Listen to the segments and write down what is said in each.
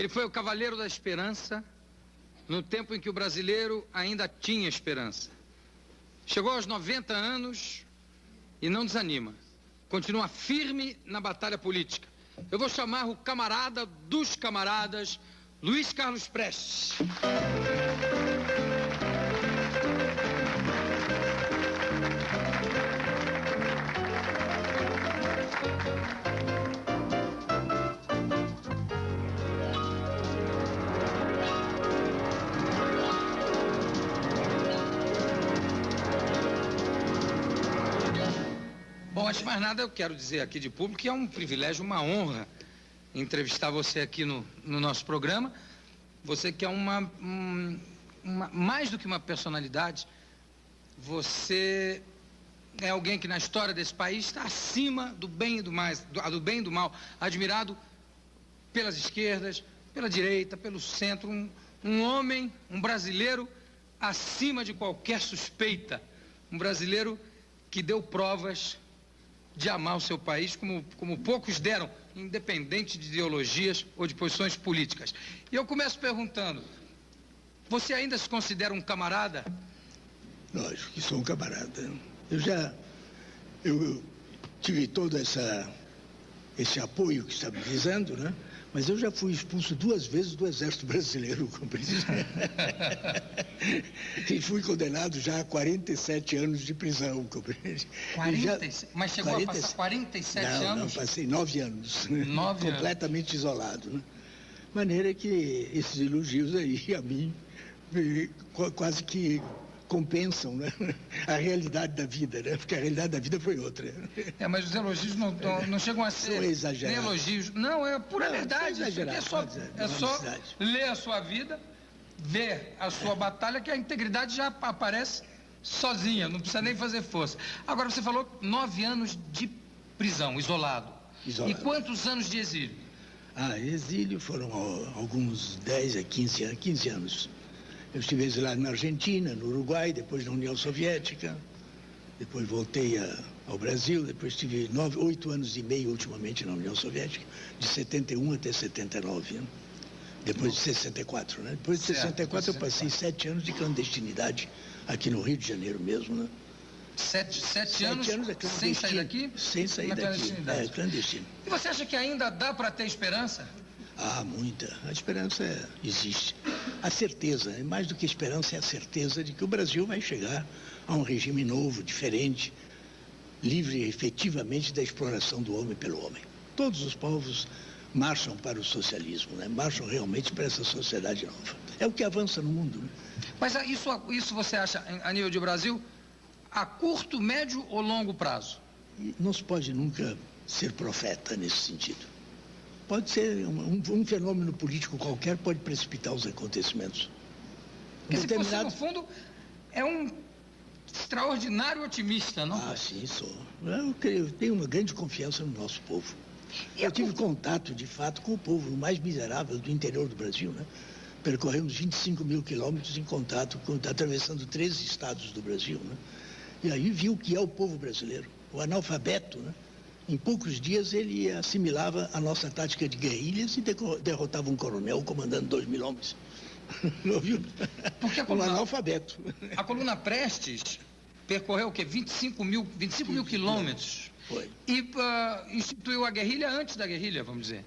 Ele foi o cavaleiro da esperança no tempo em que o brasileiro ainda tinha esperança. Chegou aos 90 anos e não desanima. Continua firme na batalha política. Eu vou chamar o camarada dos camaradas, Luiz Carlos Prestes. Bom, antes de mais nada, eu quero dizer aqui de público que é um privilégio, uma honra entrevistar você aqui no nosso programa. Você que é mais do que uma personalidade, você é alguém que na história desse país está acima do bem e do mal, admirado pelas esquerdas, pela direita, pelo centro, um homem, um brasileiro acima de qualquer suspeita, um brasileiro que deu provas de amar o seu país como poucos deram, independente de ideologias ou de posições políticas. E eu começo perguntando, você ainda se considera um camarada? Lógico que sou um camarada. Eu tive todo esse apoio que está me dizendo, né? Mas eu já fui expulso 2 vezes do Exército Brasileiro, compreende? E fui condenado já a 47 anos de prisão, compreende? Mas chegou a passar 47 anos? Não, passei 9 anos. 9 anos. Completamente isolado, né? De maneira que esses elogios aí, a mim, quase que compensam, né, a realidade da vida, né? Porque a realidade da vida foi outra. Mas os elogios não chegam a ser nem elogios. Não, é pura verdade. É só ler a sua vida, ver a sua batalha, que a integridade já aparece sozinha, não precisa nem fazer força. Agora, você falou 9 anos de prisão, isolado. E quantos anos de exílio? Exílio foram alguns 10 a 15 anos. Eu estive exilado na Argentina, no Uruguai, depois na União Soviética, depois voltei ao Brasil, depois estive 8 anos e meio ultimamente na União Soviética, de 71 até 79, né? Depois de 64, né? Depois de 64 eu passei 7 anos de clandestinidade aqui no Rio de Janeiro mesmo, né? 7 anos sem sair daqui? Sem sair daqui, clandestino. E você acha que ainda dá para ter esperança? Muita. A esperança existe. A certeza, mais do que esperança, é a certeza de que o Brasil vai chegar a um regime novo, diferente, livre efetivamente da exploração do homem pelo homem. Todos os povos marcham para o socialismo, né? Marcham realmente para essa sociedade nova. É o que avança no mundo, né? Mas isso você acha, a nível de Brasil, a curto, médio ou longo prazo? Não se pode nunca ser profeta nesse sentido. Pode ser um fenômeno político qualquer, pode precipitar os acontecimentos. Porque você, no fundo, é um extraordinário otimista, não? Sim, sou. Eu tenho uma grande confiança no nosso povo. Eu tive contato, de fato, com o povo mais miserável do interior do Brasil, né? Percorremos 25 mil quilômetros em contato, atravessando 13 estados do Brasil, né? E aí vi o que é o povo brasileiro, o analfabeto, né? Em poucos dias ele assimilava a nossa tática de guerrilhas e derrotava um coronel comandando 2.000 homens. Não viu? Porque um analfabeto. A coluna Prestes percorreu o quê? 25 mil quilômetros. Foi. E instituiu a guerrilha antes da guerrilha, vamos dizer.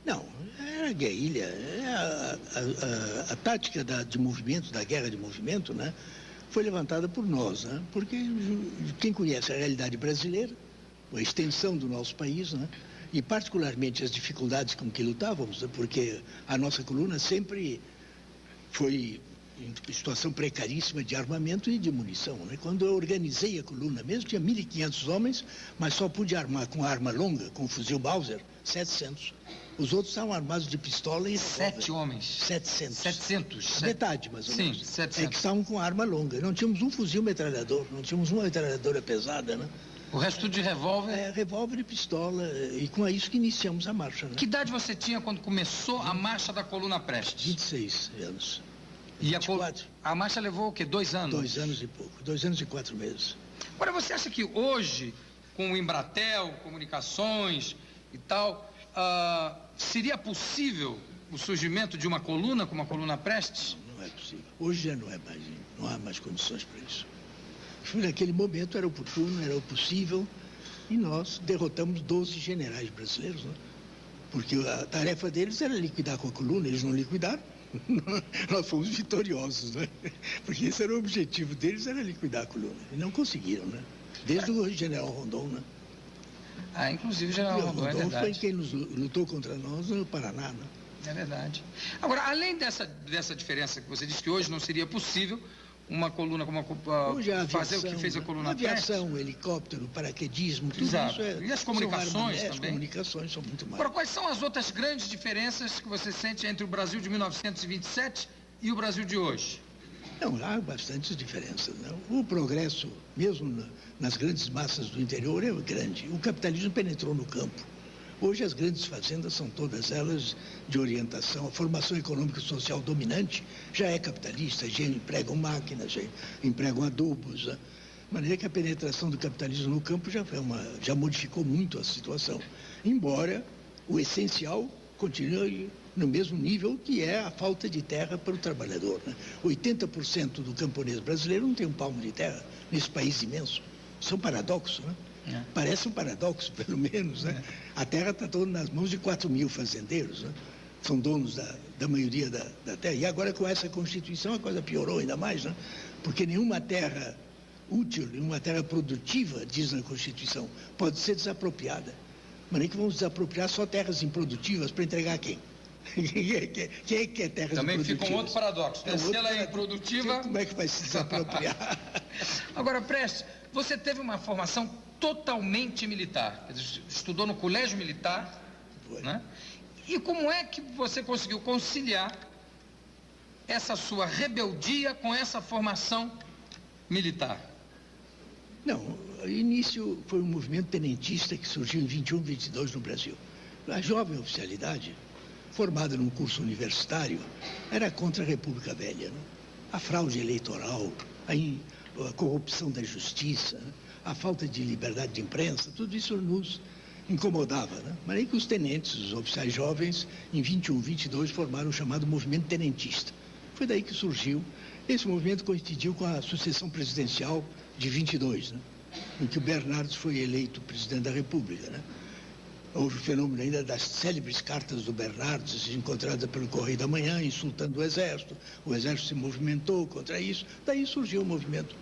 Não, era a guerrilha. A tática de movimento, da guerra de movimento, né, foi levantada por nós, né? Porque quem conhece a realidade brasileira, a extensão do nosso país, né? E particularmente as dificuldades com que lutávamos, né? Porque a nossa coluna sempre foi em situação precaríssima de armamento e de munição, né? Quando eu organizei a coluna mesmo, tinha 1.500 homens, mas só pude armar com arma longa, com fuzil Mauser, 700. Os outros estavam armados de pistola e... 7 homens? 700. Metade, mais ou menos. Sim, 700. Que estavam com arma longa. Não tínhamos um fuzil metralhador, não tínhamos uma metralhadora pesada, né? O resto tudo de revólver? Revólver e pistola, e com isso que iniciamos a marcha, né? Que idade você tinha quando começou a marcha da coluna Prestes? 26 anos. E a marcha levou o quê? 2 anos? 2 anos e pouco, 2 anos e 4 meses. Agora, você acha que hoje, com o Embratel, comunicações e tal, seria possível o surgimento de uma coluna, como a coluna Prestes? Não é possível. Hoje já não há mais condições para isso. Naquele momento era oportuno, era o possível, e nós derrotamos 12 generais brasileiros, né? Porque a tarefa deles era liquidar com a coluna, eles não liquidaram. Nós fomos vitoriosos, né? Porque esse era o objetivo deles, era liquidar a coluna. E não conseguiram, né? Desde o general Rondon, né? Ah, inclusive o general Rondon, é verdade. Foi quem lutou contra nós no Paraná, né? É verdade. Agora, além dessa diferença que você disse que hoje não seria possível uma coluna como hoje a fazer o que fez a coluna aviação, helicóptero, paraquedismo, tudo Exato. Isso é... E as comunicações também? As comunicações são muito mais. Agora, quais são as outras grandes diferenças que você sente entre o Brasil de 1927 e o Brasil de hoje? Não, há bastantes diferenças, né? O progresso, mesmo nas grandes massas do interior, é grande. O capitalismo penetrou no campo. Hoje as grandes fazendas são todas elas de orientação, a formação econômica e social dominante já é capitalista, já empregam máquinas, já empregam adubos, né? De maneira que a penetração do capitalismo no campo já modificou muito a situação. Embora o essencial continue no mesmo nível que é a falta de terra para o trabalhador, né? 80% do camponês brasileiro não tem um palmo de terra nesse país imenso. Isso é um paradoxo, né? Parece um paradoxo, pelo menos, né? A terra está toda nas mãos de 4.000 fazendeiros, né? São donos da maioria da terra. E agora, com essa Constituição, a coisa piorou ainda mais, né? Porque nenhuma terra útil, nenhuma terra produtiva, diz na Constituição, pode ser desapropriada. Mas nem que vamos desapropriar só terras improdutivas para entregar a quem? Quem é que quer terras Também improdutivas? fica um outro paradoxo. Se ela é improdutiva... Como é que vai se desapropriar? Agora, Prestes, você teve uma formação totalmente militar. Estudou no colégio militar, né? E como é que você conseguiu conciliar essa sua rebeldia com essa formação militar? Não, o início foi um movimento tenentista que surgiu em 21, 22 no Brasil. A jovem oficialidade, formada num curso universitário, era contra a República Velha, né? A fraude eleitoral, a corrupção da justiça, né? A falta de liberdade de imprensa, tudo isso nos incomodava, né? Mas aí que os tenentes, os oficiais jovens, em 21, 22, formaram o chamado movimento tenentista. Foi daí que surgiu. Esse movimento coincidiu com a sucessão presidencial de 22, né? Em que o Bernardes foi eleito presidente da República, né? Houve o fenômeno ainda das célebres cartas do Bernardes, encontradas pelo Correio da Manhã, insultando o Exército se movimentou contra isso, daí surgiu o movimento.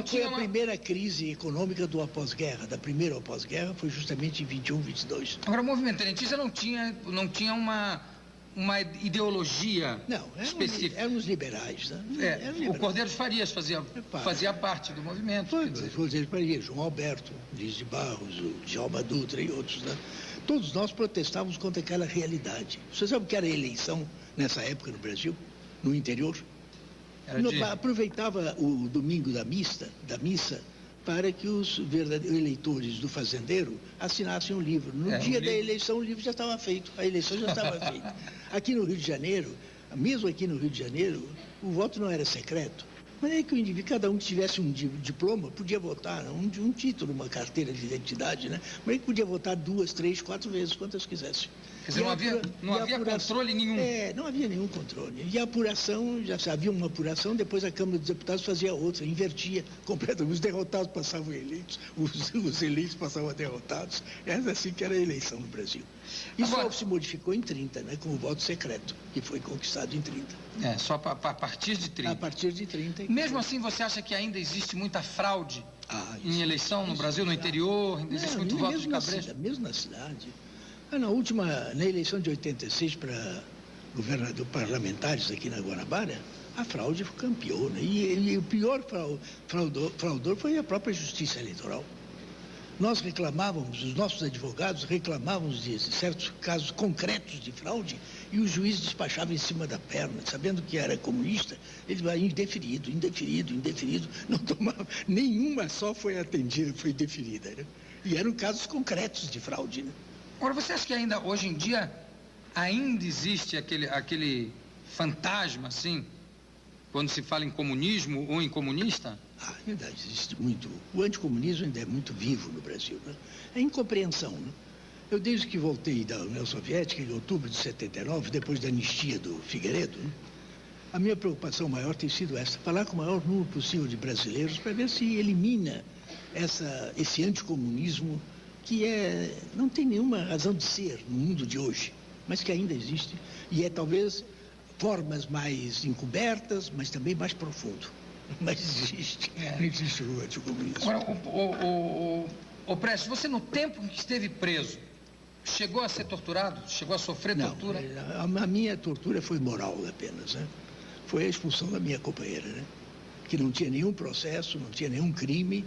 Foi a primeira crise econômica do após-guerra, da primeira após-guerra, foi justamente em 21, 22. Agora, o movimento tenentista não tinha uma ideologia específica. Eram os liberais, né? O Cordeiro de Farias fazia parte do movimento. Foi, o Cordeiro de Farias, João Alberto, Luiz de Barros, o Djalma Dutra e outros, né? Todos nós protestávamos contra aquela realidade. Você sabe o que era eleição nessa época no Brasil, no interior? Aproveitava o domingo da missa, para que os verdadeiros eleitores do fazendeiro assinassem um livro. No dia da eleição, o livro já estava feito, a eleição já estava feita. Aqui no Rio de Janeiro, mesmo aqui no Rio de Janeiro, o voto não era secreto. Mas é que o indivíduo, cada um que tivesse um diploma, podia votar, um título, uma carteira de identidade, né? Mas ele podia votar 2, 3, 4 vezes, quantas quisesse. Quer dizer, não havia controle nenhum. Não havia nenhum controle. E a apuração, já havia uma apuração, depois a Câmara dos Deputados fazia outra, invertia completamente. Os derrotados passavam eleitos, os eleitos passavam derrotados. Era assim que era a eleição no Brasil. Isso só se modificou em 30, né, com o voto secreto, que foi conquistado em 30. Só a partir de 30. A partir de 30. Mesmo assim, você acha que ainda existe muita fraude em eleição no Brasil, no interior? Ainda existe muito voto de cabresto? Mesmo na cidade. Na eleição de 86 para governador parlamentares aqui na Guanabara, a fraude campeou, né? E o pior fraudor foi a própria Justiça Eleitoral. Nós reclamávamos, os nossos advogados reclamávamos de certos casos concretos de fraude e o juiz despachava em cima da perna, sabendo que era comunista, ele vai indeferido, não tomava, nenhuma só foi atendida, foi deferida, né? E eram casos concretos de fraude, né? Agora, você acha que ainda, hoje em dia, ainda existe aquele fantasma, assim, quando se fala em comunismo ou em comunista? Ainda existe muito. O anticomunismo ainda é muito vivo no Brasil, né? É incompreensão, né? Eu, desde que voltei da União Soviética, em outubro de 79, depois da anistia do Figueiredo, a minha preocupação maior tem sido essa, falar com o maior número possível de brasileiros para ver se elimina esse anticomunismo que não tem nenhuma razão de ser no mundo de hoje, mas que ainda existe, e talvez formas mais encobertas, mas também mais profundo. Mas existe, não existe o anticomunismo. Agora, o Prestes, você no tempo em que esteve preso, chegou a ser torturado? Chegou a sofrer tortura? A minha tortura foi moral apenas, né? Foi a expulsão da minha companheira, né? Que não tinha nenhum processo, não tinha nenhum crime,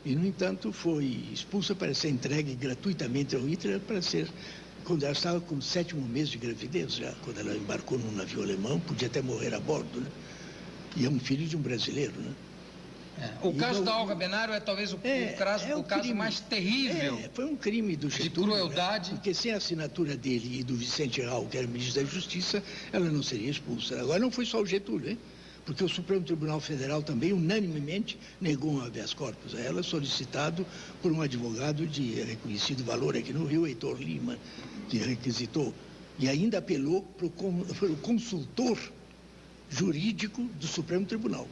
e, no entanto, foi expulsa para ser entregue gratuitamente ao Hitler quando ela estava com o 7º mês de gravidez, já, quando ela embarcou num navio alemão, podia até morrer a bordo, né? E é um filho de um brasileiro, né? O caso da Olga Benário é talvez o caso mais terrível. Foi um crime do Getúlio, de crueldade. Né? Porque sem a assinatura dele e do Vicente Raul, que era ministro da Justiça, ela não seria expulsa. Agora não foi só o Getúlio, hein? Porque o Supremo Tribunal Federal também unanimemente negou um habeas corpus a ela, solicitado por um advogado de reconhecido valor aqui no Rio, Heitor Lima, que requisitou. E ainda apelou para o consultor jurídico do Supremo Tribunal,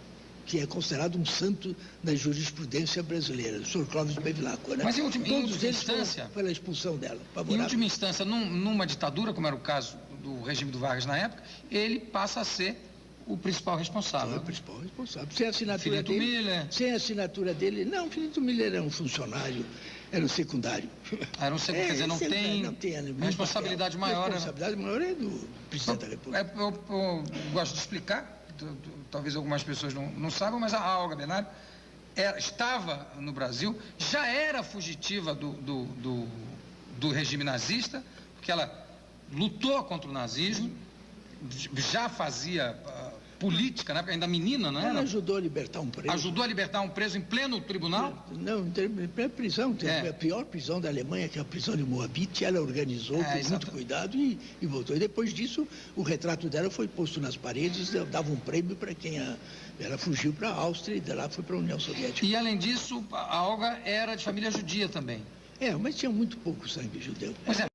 que é considerado um santo da jurisprudência brasileira, o Sr. Clóvis Bevilacqua, né? Mas em última instância, pela expulsão dela. Em última instância, numa ditadura, como era o caso do regime do Vargas na época, ele passa a ser o principal responsável. O principal responsável. Sem a assinatura Filito dele. Miller. Sem a assinatura dele. Não, Filito Miller era um funcionário, era um secundário. Era um secundário, quer dizer, não tem a responsabilidade maior. A responsabilidade maior é do presidente da República. Eu gosto de explicar, talvez algumas pessoas não saibam, mas a Olga Benário estava no Brasil, já era fugitiva do regime nazista, porque ela lutou contra o nazismo, já fazia política, né? Ainda menina, não era? Ela ajudou a libertar um preso. Ajudou a libertar um preso em pleno tribunal? Não, em prisão. A pior prisão da Alemanha, que é a prisão de Moabit, ela organizou com muito cuidado e voltou. E depois disso, o retrato dela foi posto nas paredes, dava um prêmio para quem ela fugiu para a Áustria e de lá foi para a União Soviética. E, além disso, a Olga era de família judia também. Mas tinha muito pouco sangue judeu. Pois é.